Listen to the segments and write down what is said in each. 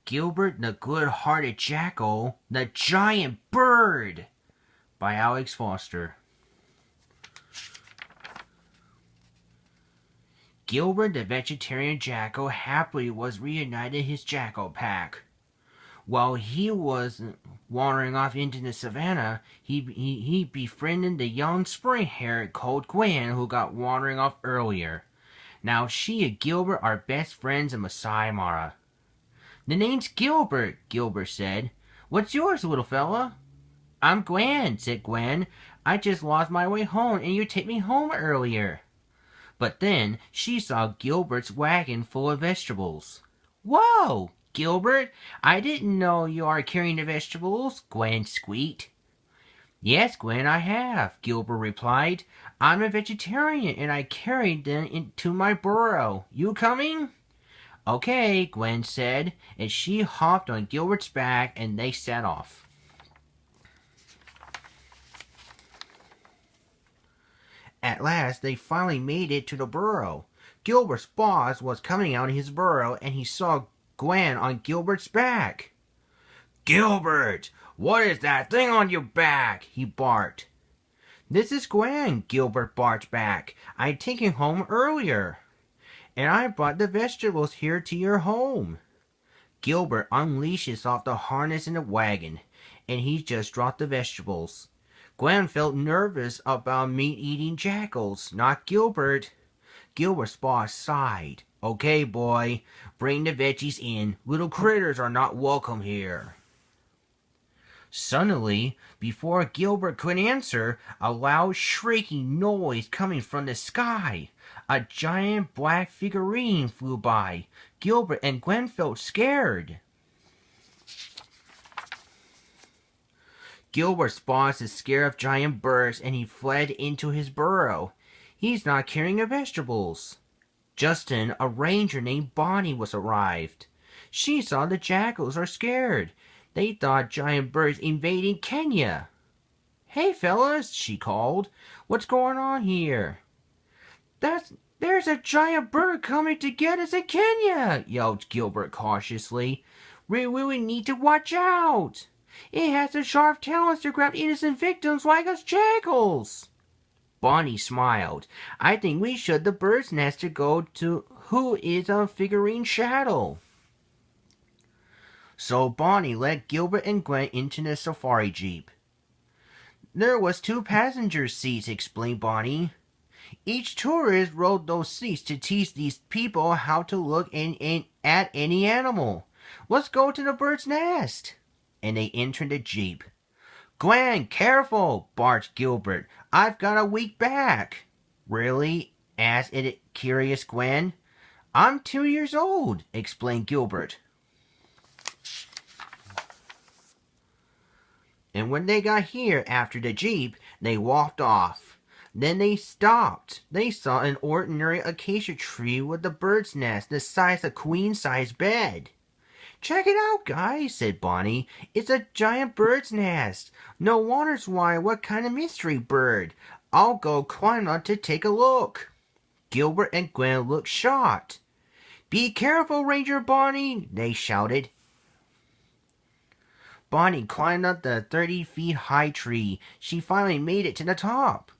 Gilbert the Good-Hearted Jackal, the Giant Bird by Alex Foster. Gilbert the vegetarian jackal happily was reunited his jackal pack. While he was wandering off into the savannah, he befriended the young spring hare called Gwen, who got wandering off earlier. Now she and Gilbert are best friends in Masai Mara. "The name's Gilbert," Gilbert said. "What's yours, little fella?" "I'm Gwen," said Gwen. "I just lost my way home, and you took me home earlier." But then she saw Gilbert's wagon full of vegetables. "Whoa, Gilbert, I didn't know you are carrying the vegetables," Gwen squeaked. "Yes, Gwen, I have," Gilbert replied. "I'm a vegetarian, and I carried them into my burrow. You coming?" "Okay," Gwen said, and she hopped on Gilbert's back, and they set off. At last, they finally made it to the burrow. Gilbert's boss was coming out of his burrow, and he saw Gwen on Gilbert's back. "Gilbert, what is that thing on your back?" he barked. "This is Gwen," Gilbert barked back. "I taken home earlier, and I brought the vegetables here to your home." Gilbert unleashes off the harness in the wagon, and he just dropped the vegetables. Gwen felt nervous about meat-eating jackals, not Gilbert. Gilbert's boss sighed. "Okay, boy, bring the veggies in. Little critters are not welcome here." Suddenly, before Gilbert could answer, a loud shrieking noise coming from the sky. A giant black figurine flew by. Gilbert and Gwen felt scared. Gilbert's boss is scared of giant birds, and he fled into his burrow. He's not carrying the vegetables. Justin, a ranger named Bonnie, was arrived. She saw the jackals are scared. They thought giant birds invading Kenya. "Hey, fellas," she called. "What's going on here?" There's a giant bird coming to get us in Kenya," yelled Gilbert cautiously. "We really need to watch out. It has the sharp talons to grab innocent victims like us jackals." Bonnie smiled. "I think we should the bird's nest to go to who is a figurine shadow." So Bonnie led Gilbert and Gwen into the safari jeep. "There was 2 passenger seats," explained Bonnie. "Each tourist rode those seats to teach these people how to look at any animal. Let's go to the bird's nest." And they entered the jeep. "Gwen, careful," barked Gilbert. "I've got a weak back." "Really?" asked curious Gwen. "I'm 2 years old," explained Gilbert. And when they got here after the jeep, they walked off. Then they stopped. They saw an ordinary acacia tree with a bird's nest the size of a queen-size bed. "Check it out, guys," said Bonnie. "It's a giant bird's nest. No wonders why. What kind of mystery bird? I'll go climb up to take a look." Gilbert and Gwen looked shocked. "Be careful, Ranger Bonnie," they shouted. Bonnie climbed up the 30-feet-high tree. She finally made it to the top.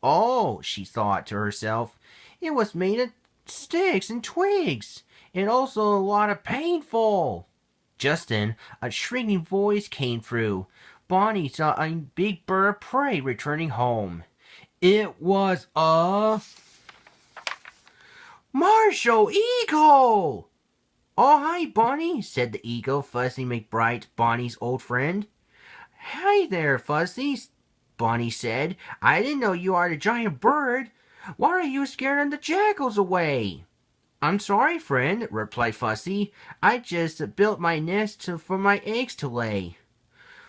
"Oh," she thought to herself, "it was made of sticks and twigs, and also a lot of painful." Just then, a shrieking voice came through. Bonnie saw a big bird of prey returning home. It was a martial eagle! "Oh, hi, Bonnie," said the eagle, Fuzzy McBride, Bonnie's old friend. "Hi there, Fuzzy," Bonnie said. "I didn't know you are the giant bird. Why are you scaring the jackals away?" "I'm sorry, friend," replied Fuzzy. "I just built my nest for my eggs to lay."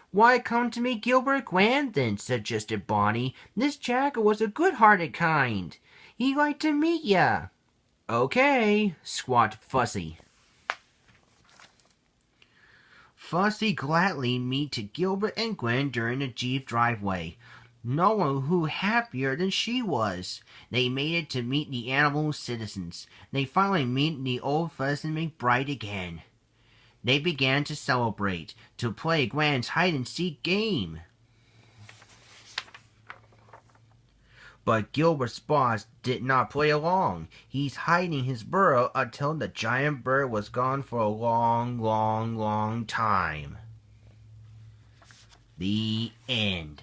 "Why come to me, Gilbert Gwen, then," suggested Bonnie. "This jackal was a good-hearted kind. He'd like to meet ya." "Okay," squawked Fuzzy. Fuzzy gladly met to Gilbert and Gwen during the jeep driveway. No one who happier than she was. They made it to meet the animal citizens. They finally meet the old Fuzzy McBride again. They began to celebrate, to play a grand hide-and-seek game. But Gilbert's boss did not play along. He's hiding his burrow until the giant bird was gone for a long, long, long time. The end.